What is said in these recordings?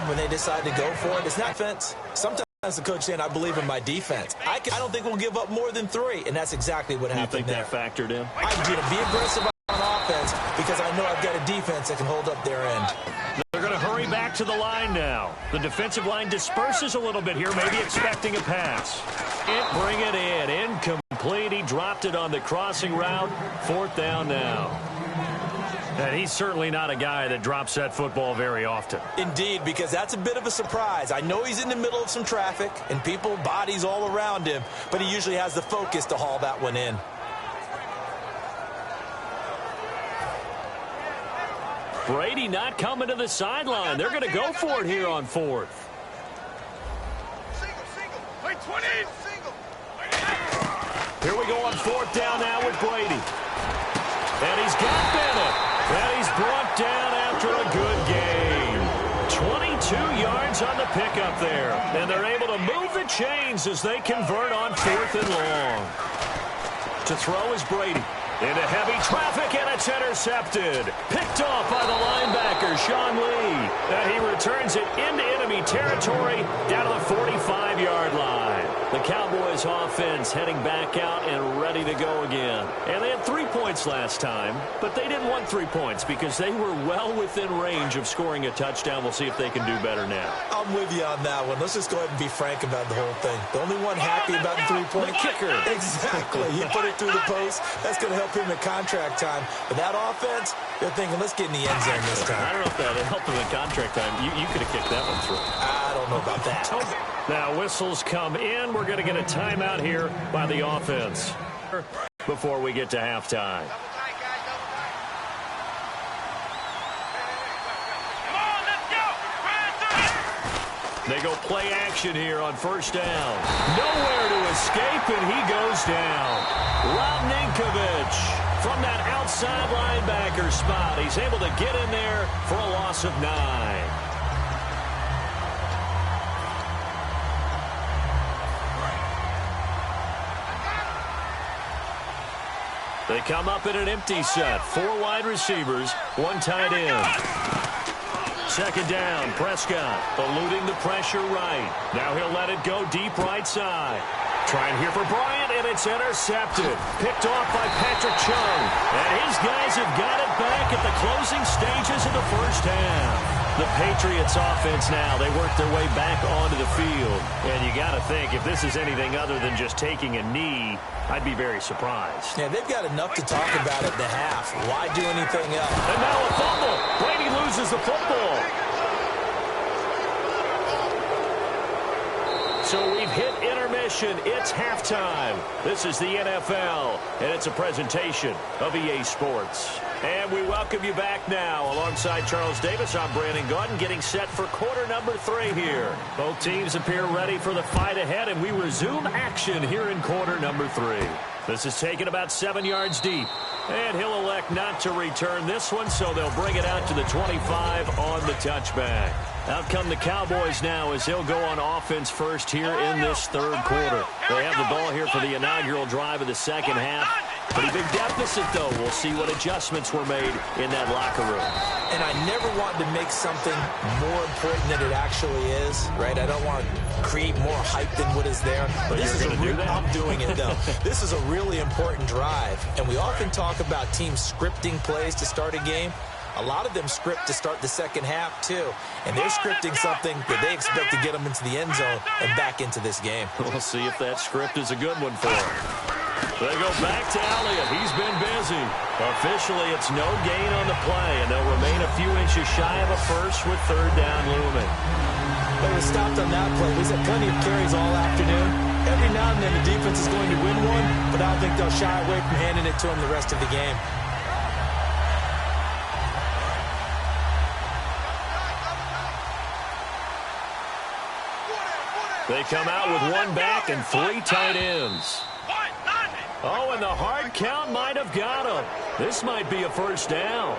time when they decide to go for it, it's not defense. Sometimes the coach saying, I believe in my defense. I don't think we'll give up more than 3, and that's exactly what happened there. You think that factored in? I'm going to be aggressive on offense because I know I've got a defense that can hold up their end. They're going to hurry back to the line now. The defensive line disperses a little bit here, maybe expecting a pass. Bring it in. Incomplete. He dropped it on the crossing route. 4th down now. And he's certainly not a guy that drops that football very often. Indeed, because that's a bit of a surprise. I know he's in the middle of some traffic and people, bodies all around him, but he usually has the focus to haul that one in. Brady not coming to the sideline. They're going to go for it here on 4th. Here we go on 4th down now with Brady. And he's got Bennett. And he's brought down after a good game. 22 yards on the pickup there. And they're able to move the chains as they convert on 4th and long. To throw is Brady. Into heavy traffic, and it's intercepted. Picked off by the linebacker, Sean Lee. And he returns it into enemy territory down to the 45-yard line. The Cowboys offense heading back out and ready to go again. And they had 3 points last time, but they didn't want 3 points because they were well within range of scoring a touchdown. We'll see if they can do better now. I'm with you on that one. Let's just go ahead and be frank about the whole thing. The only one happy about the 3-point kicker. Exactly. He put it through the post. That's going to help him in contract time. But that offense, they're thinking, let's get in the end zone this time. I don't know if that helped him in contract time. You could have kicked that one through. I don't know about that. Now whistles come in. We're going to get a timeout here by the offense before we get to halftime. They go play action here on 1st down. Nowhere to escape, and he goes down. Rob Ninkovich from that outside linebacker spot. He's able to get in there for a loss of 9. They come up in an empty set. 4 wide receivers, 1 tight end. 2nd down, Prescott eluding the pressure right. Now he'll let it go deep right side. Trying here for Bryant, and it's intercepted. Picked off by Patrick Chung. And his guys have got it back at the closing stages of the 1st half. The Patriots offense now, they work their way back onto the field. And you got to think, if this is anything other than just taking a knee, I'd be very surprised. Yeah, they've got enough to talk about at the half. Why do anything else? And now a fumble. Brady loses the football. So we've hit intermission. It's halftime. This is the NFL, and it's a presentation of EA Sports. And we welcome you back now. Alongside Charles Davis, I'm Brandon Gordon, getting set for quarter number 3 here. Both teams appear ready for the fight ahead, and we resume action here in quarter number 3. This is taken about 7 yards deep. And he'll elect not to return this one, so they'll bring it out to the 25 on the touchback. Out come the Cowboys now as they'll go on offense first here in this 3rd quarter. They have the ball here for the inaugural drive of the 2nd half. Pretty big deficit, though. We'll see what adjustments were made in that locker room. And I never want to make something more important than it actually is, right? I don't want to create more hype than what is there. But this is I'm doing it, though. This is a really important drive. And we often talk about teams scripting plays to start a game. A lot of them script to start the 2nd half, too. And they're scripting something that they expect to get them into the end zone and back into this game. We'll see if that script is a good one for them. They go back to Elliott. He's been busy. Officially, it's no gain on the play, and they'll remain a few inches shy of a first with 3rd down looming. They were stopped on that play. We've had plenty of carries all afternoon. Every now and then the defense is going to win one, but I don't think they'll shy away from handing it to them the rest of the game. They come out with 1 back and 3 tight ends. Oh, and the hard count might have got him. This might be a 1st down.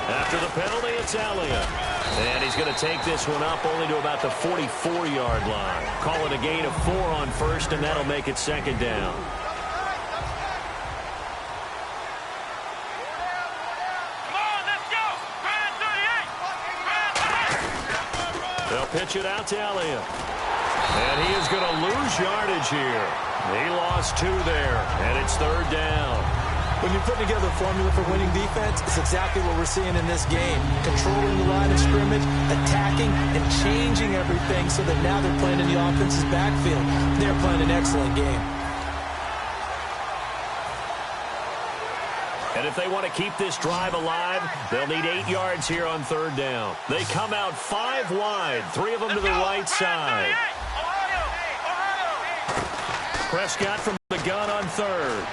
After the penalty, it's Elliott. And he's going to take this one up only to about the 44-yard line. Call it a gain of 4 on first, and that'll make it second down. They'll pitch it out to Elliott. And he is going to lose yardage here. He lost 2 there, and it's third down. When you're putting together a formula for winning defense, it's exactly what we're seeing in this game. Controlling the line of scrimmage, attacking, and changing everything so that now they're playing in the offense's backfield. They're playing an excellent game. And if they want to keep this drive alive, they'll need 8 yards here on third down. They come out 5 wide, 3 of them to the right side. Prescott from the gun on third.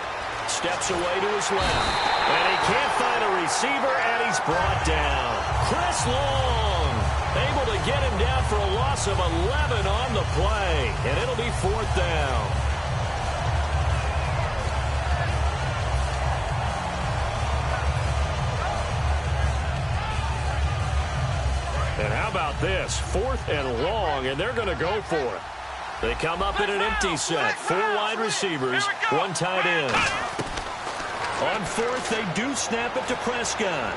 Steps away to his left. And he can't find a receiver, and he's brought down. Chris Long able to get him down for a loss of 11 on the play. And it'll be fourth down. And how about this? 4th and long, and they're going to go for it. They come up in an empty set. 4 wide receivers, 1 tight end. On 4th, they do snap it to Prescott.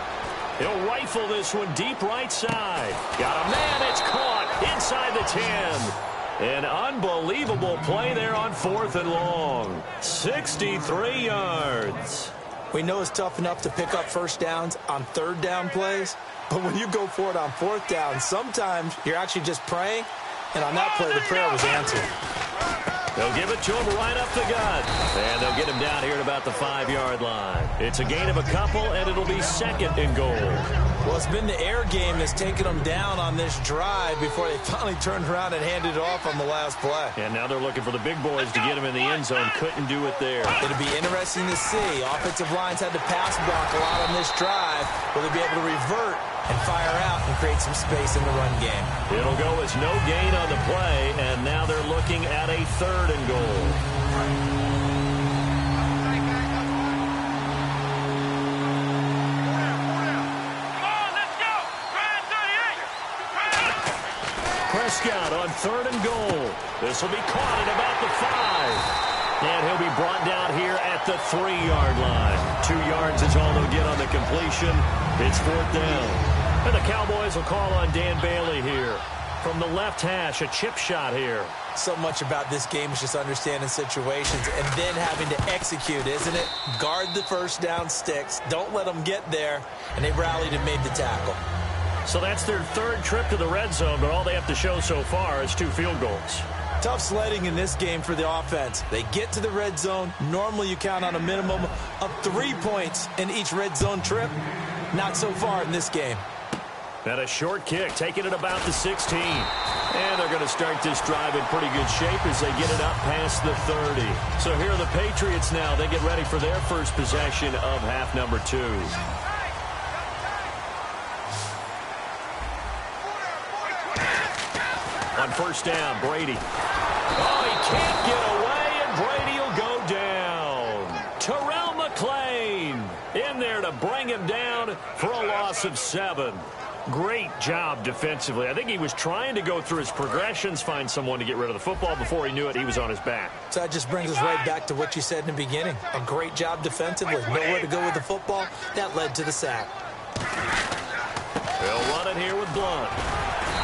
He'll rifle this one deep right side. Got a man, it's caught inside the 10. An unbelievable play there on 4th and long. 63 yards. We know it's tough enough to pick up first downs on third down plays, but when you go for it on 4th down, sometimes you're actually just praying, and on that play, the prayer was answered. They'll give it to him right up the gut. And they'll get him down here at about the 5-yard line. It's a gain of a couple, and it'll be second and goal. Well, it's been the air game that's taken them down on this drive before they finally turned around and handed it off on the last play. And now they're looking for the big boys to get him in the end zone. Couldn't do it there. It'll be interesting to see. Offensive lines had to pass block a lot on this drive. Will they be able to revert and fire out and create some space in the run game? It'll go as no gain on the play, and now they're looking at a third and goal. Prescott on third and goal. This will be caught at about the 5. And he'll be brought down here at the 3-yard line. 2 yards is all they'll get on the completion. It's fourth down. And the Cowboys will call on Dan Bailey here. From the left hash, a chip shot here. So much about this game is just understanding situations and then having to execute, isn't it? Guard the first down sticks. Don't let them get there. And they rallied and made the tackle. So that's their 3rd trip to the red zone, but all they have to show so far is 2 field goals. Tough sledding in this game for the offense. They get to the red zone. Normally you count on a minimum of 3 points in each red zone trip. Not so far in this game. And a short kick, taking it about the 16. And they're going to start this drive in pretty good shape as they get it up past the 30. So here are the Patriots now. They get ready for their first possession of half number 2. On first down, Brady. Oh, he can't get away, and Brady will go down. Terrell McClain in there to bring him down for a loss of 7. Great job defensively. I think he was trying to go through his progressions, find someone to get rid of the football. Before he knew it, he was on his back. So that just brings us right back to what you said in the beginning. A great job defensively. Nowhere to go with the football. That led to the sack. They'll run it here with Blunt.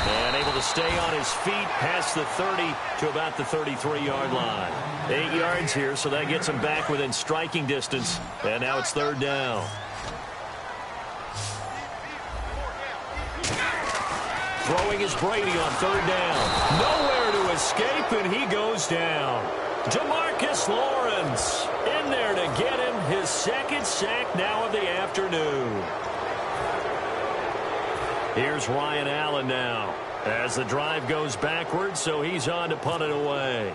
And able to stay on his feet past the 30 to about the 33-yard line. 8 yards here, so that gets him back within striking distance. And now it's third down. Throwing is Brady on third down. Nowhere to escape, and he goes down. DeMarcus Lawrence in there to get him his 2nd sack now of the afternoon. Here's Ryan Allen now as the drive goes backwards, so he's on to punt it away.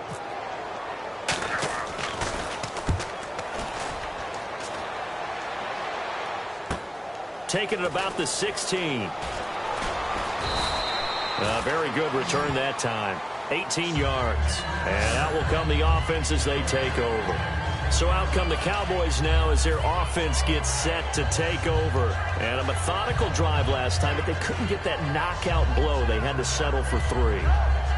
Taking it about the 16. A very good return that time. 18 yards. And out will come the offense as they take over. So out come the Cowboys now as their offense gets set to take over. And a methodical drive last time, but they couldn't get that knockout blow. They had to settle for 3.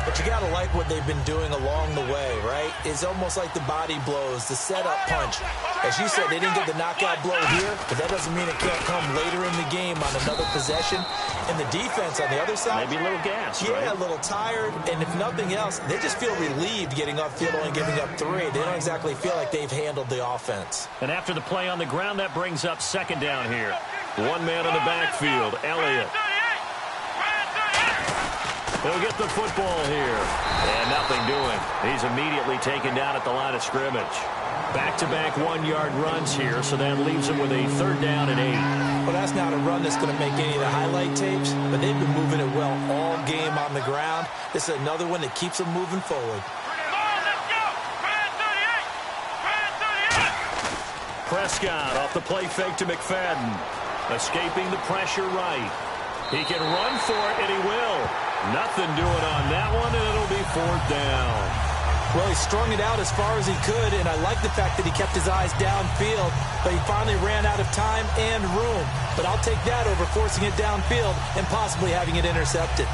But you got to like what they've been doing along the way, right? It's almost like the body blows, the setup punch. As you said, they didn't get the knockout blow here, but that doesn't mean it can't come later in the game on another possession. And the defense on the other side, maybe a little gas, yeah, right? A little tired. And if nothing else, they just feel relieved getting upfield and giving up 3. They don't exactly feel like they've handled the offense. And after the play on the ground, that brings up second down here. One man in the backfield, Elliott. He'll get the football here. And nothing doing. He's immediately taken down at the line of scrimmage. Back-to-back 1-yard runs here, so that leaves him with a 3rd down and 8. Well, that's not a run that's going to make any of the highlight tapes, but they've been moving it well all game on the ground. This is another one that keeps them moving forward. Prescott off the play fake to McFadden. Escaping the pressure right. He can run for it, and he will. Nothing doing on that one, and it'll be 4th down. Well, he strung it out as far as he could, and I like the fact that he kept his eyes downfield, but he finally ran out of time and room. But I'll take that over forcing it downfield and possibly having it intercepted.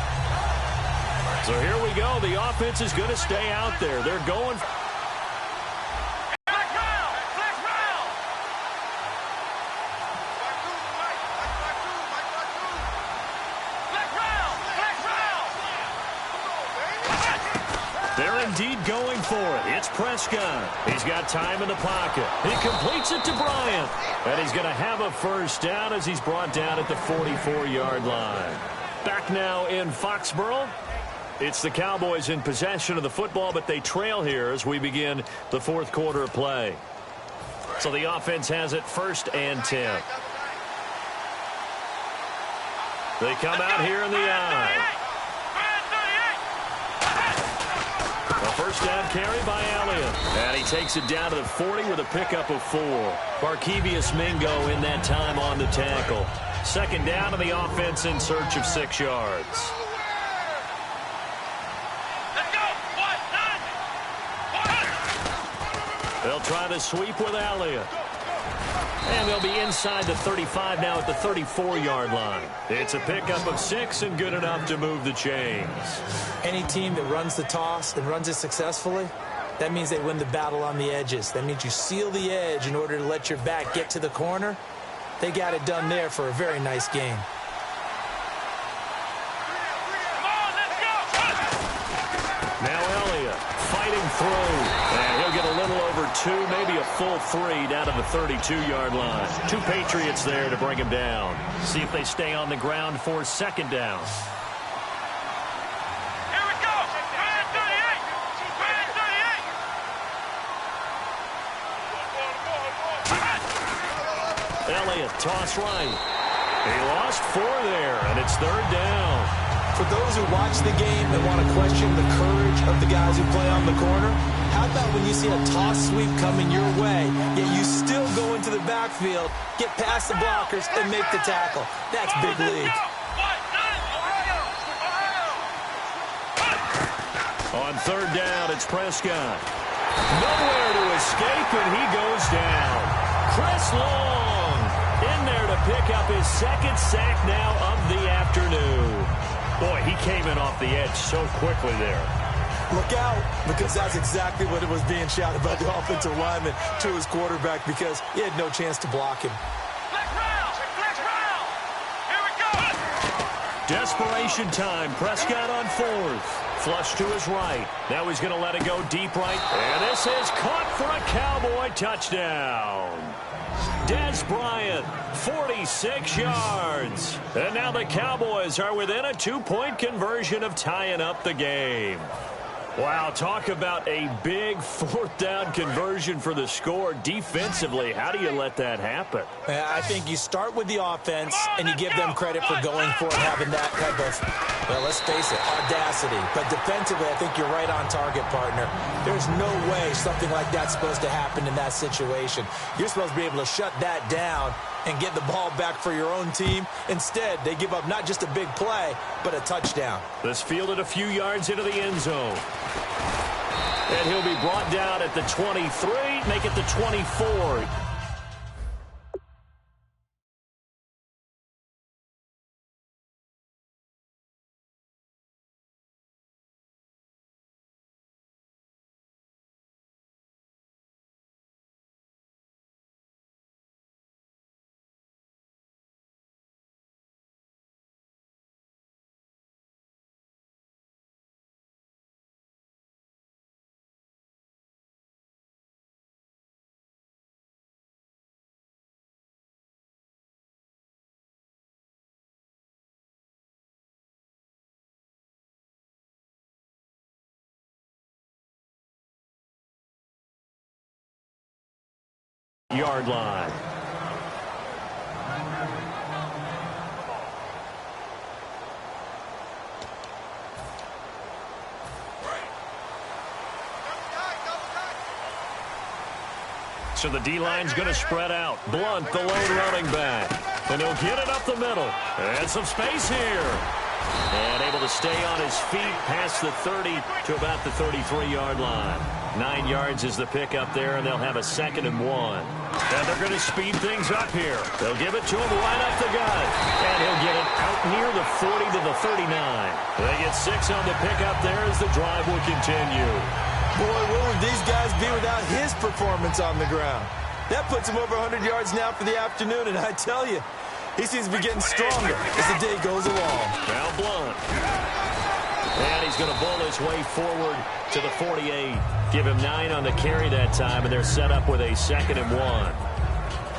So here we go. The offense is going to stay out there. They're going. They're indeed going for it. It's Prescott. He's got time in the pocket. He completes it to Bryant. And he's going to have a 1st down as he's brought down at the 44-yard line. Back now in Foxborough. It's the Cowboys in possession of the football, but they trail here as we begin the 4th quarter of play. So the offense has it 1st and 10. They come out here in the I. A 1st down carry by Elliott. And he takes it down to the 40 with a pickup of 4. Barkevius Mingo in that time on the tackle. 2nd down to the offense in search of 6 yards. They'll try the sweep with Elliott. And they'll be inside the 35 now at the 34-yard line. It's a pickup of 6 and good enough to move the chains. Any team that runs the toss and runs it successfully, that means they win the battle on the edges. That means you seal the edge in order to let your back get to the corner. They got it done there for a very nice game. Now Elliott fighting through. And he'll get a little over 2, maybe a full 3 down to the 32-yard line. 2 Patriots there to bring him down. See if they stay on the ground for 2nd down. Here we go. Man 38. Man 38. Elliott, toss right. He lost 4 there, and it's 3rd down. For those who watch the game and want to question the courage of the guys who play on the corner, how about when you see a toss sweep coming your way, yet you still go into the backfield, get past the blockers, and make the tackle? That's big league. On 3rd down, it's Prescott. Nowhere to escape, and he goes down. Chris Long in there to pick up his 2nd sack now of the afternoon. Boy, he came in off the edge so quickly there. Look out, because that's exactly what it was being shouted by the offensive lineman to his quarterback, because he had no chance to block him. Here we go. Desperation time. Prescott on 4th. Flush to his right. Now he's going to let it go deep right. And this is caught for a Cowboy touchdown. Dez Bryant, 46 yards. And now the Cowboys are within a 2-point conversion of tying up the game. Wow, talk about a big 4th down conversion for the score. Defensively, how do you let that happen? I think you start with the offense, and you give them credit for going for it, having that type of, well, let's face it, audacity. But defensively, I think you're right on target, partner. There's no way something like that's supposed to happen in that situation. You're supposed to be able to shut that down and get the ball back for your own team. Instead, they give up not just a big play, but a touchdown. This fielded a few yards into the end zone. And he'll be brought down at the 23, make it the 24. Yard line. So the D-line's going to spread out. Blunt, the lone running back. And he'll get it up the middle. And some space here. And able to stay on his feet past the 30 to about the 33-yard line. 9 yards is the pickup there, and they'll have a 2nd and 1. And they're going to speed things up here. They'll give it to him right up the gut. And he'll get it out near the 40 to the 39. They get 6 on the pickup there as the drive will continue. Boy, what would these guys be without his performance on the ground? That puts him over 100 yards now for the afternoon, and I tell you, he seems to be getting stronger as the day goes along. Now Blunt. And he's going to bull his way forward to the 48. Give him 9 on the carry that time, and they're set up with a 2nd and 1.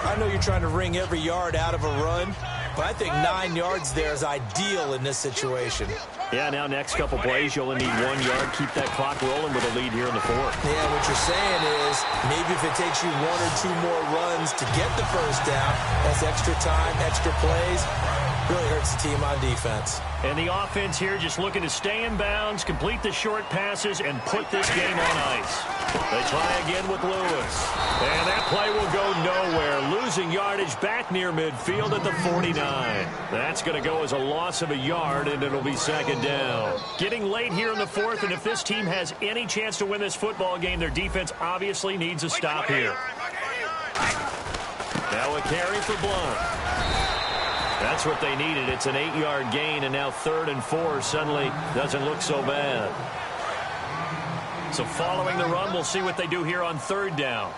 I know you're trying to wring every yard out of a run, but I think 9 yards there is ideal in this situation. Yeah, now next couple plays, you'll only need 1 yard. Keep that clock rolling with a lead here in the 4th. Yeah, what you're saying is maybe if it takes you 1 or 2 more runs to get the first down, that's extra time, extra plays. Really hurts the team on defense. And the offense here just looking to stay in bounds, complete the short passes, and put this game on ice. They try again with Lewis. And that play will go nowhere. Losing yardage back near midfield at the 49. That's going to go as a loss of a yard, and it'll be 2nd down. Getting late here in the 4th, and if this team has any chance to win this football game, their defense obviously needs a stop here. Now a carry for Blunt. That's what they needed. It's an 8-yard gain, and now 3rd and 4 suddenly doesn't look so bad. So following the run, we'll see what they do here on 3rd down.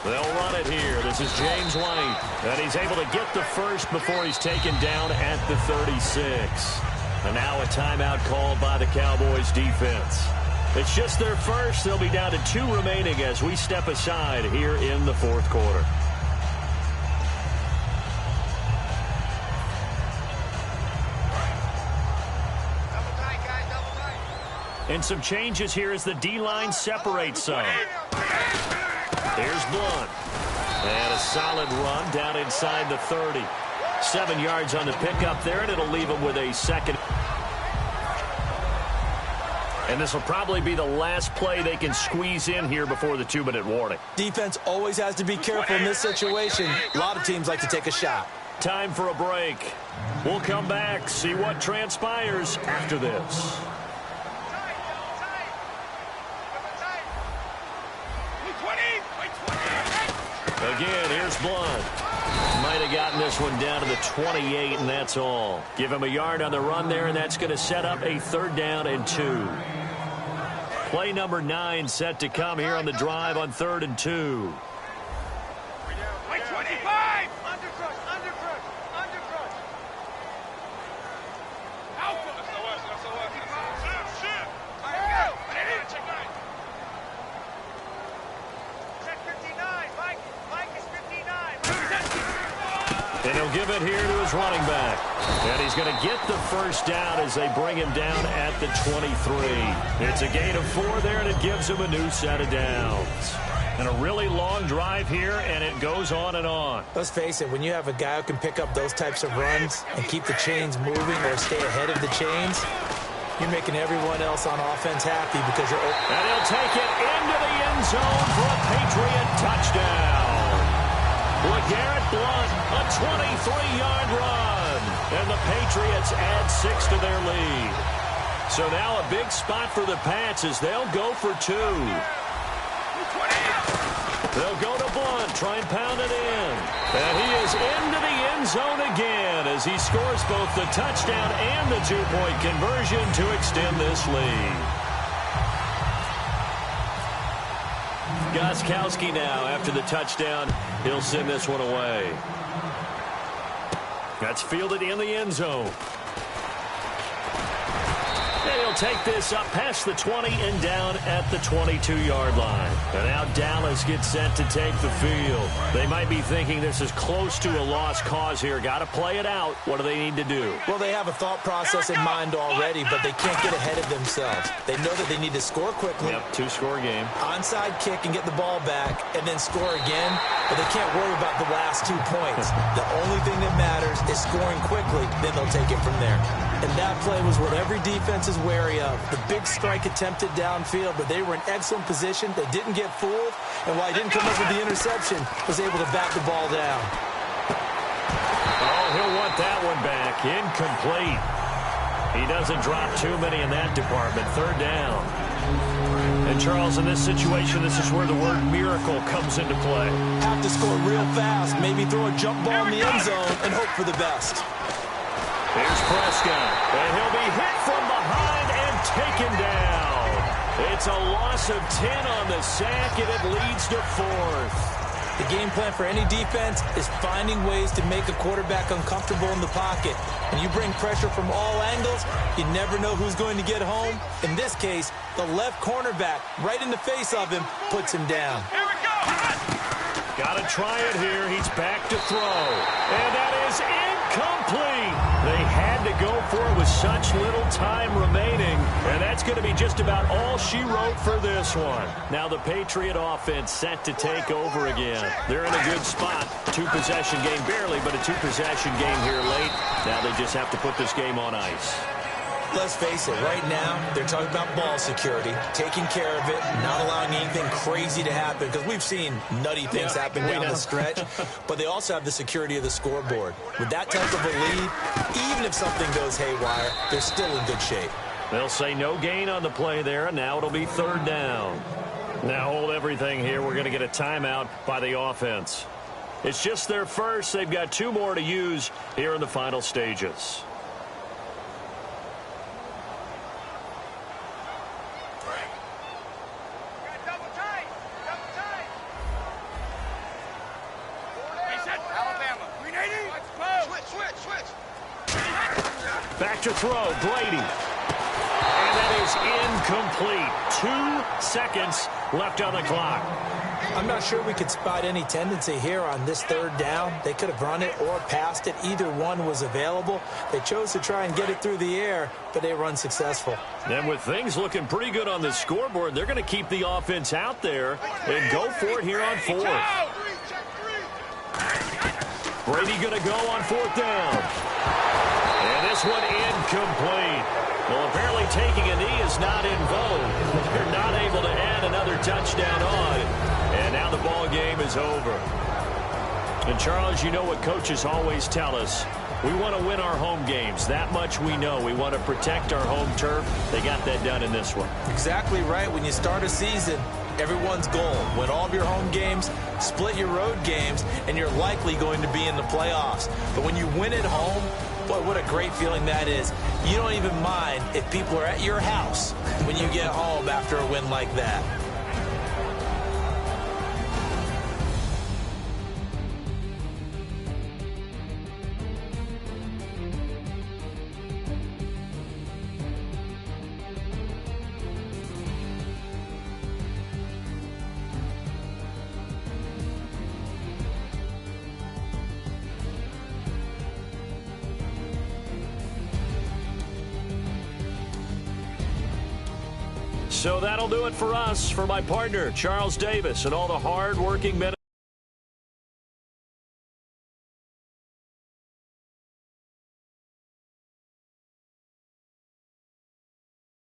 They'll run it here. This is James White. And he's able to get the first before he's taken down at the 36. And now a timeout called by the Cowboys defense. It's just their first. They'll be down to 2 remaining as we step aside here in the 4th quarter. And some changes here as the D-line separates some. Here's Blunt. And a solid run down inside the 30. 7 yards on the pickup there, and it'll leave him with a 2nd. And this will probably be the last play they can squeeze in here before the 2-minute warning. Defense always has to be careful in this situation. A lot of teams like to take a shot. Time for a break. We'll come back, see what transpires after this. Again, here's Blunt. Might have gotten this one down to the 28, and that's all. Give him a yard on the run there, and that's going to set up a 3rd down and 2. Play number 9 set to come here on the drive on 3rd and 2. And he'll give it here to his running back. And he's going to get the first down as they bring him down at the 23. It's a gain of 4 there, and it gives him a new set of downs. And a really long drive here, and it goes on and on. Let's face it, when you have a guy who can pick up those types of runs and keep the chains moving or stay ahead of the chains, you're making everyone else on offense happy because you're open. And he'll take it into the end zone for a Patriot touchdown. LeGarrette Blunt, a 23-yard run. And the Patriots add 6 to their lead. So now a big spot for the Pats as they'll go for 2. They'll go to Blunt, try and pound it in. And he is into the end zone again as he scores both the touchdown and the 2-point conversion to extend this lead. Gostkowski now after the touchdown. He'll send this one away. That's fielded in the end zone. And he'll take this up past the 20 and down at the 22-yard line. And now Dallas gets set to take the field. They might be thinking this is close to a lost cause here. Got to play it out. What do they need to do? Well, they have a thought process in mind already, but they can't get ahead of themselves. They know that they need to score quickly. Yep, 2-score game. Onside kick and get the ball back and then score again, but they can't worry about the last 2 points. The only thing that matters is scoring quickly, then they'll take it from there. And that play was what every defense is wary of. The big strike attempted downfield, but they were in excellent position. They didn't get fooled, and while he didn't come up with the interception, was able to bat the ball down. Oh, he'll want that one back. Incomplete. He doesn't drop too many in that department. 3rd down. And, Charles, in this situation, this is where the word miracle comes into play. Have to score real fast, maybe throw a jump ball in the end zone and hope for the best. Here's Prescott, and he'll be hit from behind and taken down. It's a loss of 10 on the sack, and it leads to 4th. The game plan for any defense is finding ways to make a quarterback uncomfortable in the pocket. When you bring pressure from all angles, you never know who's going to get home. In this case, the left cornerback, right in the face of him, puts him down. Here we go. Got to try it here. He's back to throw. And that is incomplete. They had to go for it with such little time remaining. And that's going to be just about all she wrote for this one. Now the Patriot offense set to take over again. They're in a good spot. 2-possession game barely, but a 2-possession game here late. Now they just have to put this game on ice. Let's face it, right now, they're talking about ball security, taking care of it, not allowing anything crazy to happen, because we've seen nutty things happen down the stretch, but they also have the security of the scoreboard. With that type of a lead, even if something goes haywire, they're still in good shape. They'll say no gain on the play there, and now it'll be 3rd down. Now hold everything here. We're going to get a timeout by the offense. It's just their first. They've got 2 more to use here in the final stages. Back to throw, Brady. And that is incomplete. 2 seconds left on the clock. I'm not sure we could spot any tendency here on this 3rd down. They could have run it or passed it. Either one was available. They chose to try and get it through the air, but they were unsuccessful. And with things looking pretty good on the scoreboard, they're going to keep the offense out there and go for it here on 4th. Brady going to go on 4th down. And this one incomplete. Well, apparently taking a knee is not in vogue. They're not able to add another touchdown on. And now the ball game is over. And, Charles, you know what coaches always tell us. We want to win our home games. That much we know. We want to protect our home turf. They got that done in this one. Exactly right. When you start a season, everyone's goal, win all of your home games, split your road games, and you're likely going to be in the playoffs. But when you win at home, boy, what a great feeling that is. You don't even mind if people are at your house when you get home after a win like that. So that'll do it for us. For my partner, Charles Davis, and all the hard-working men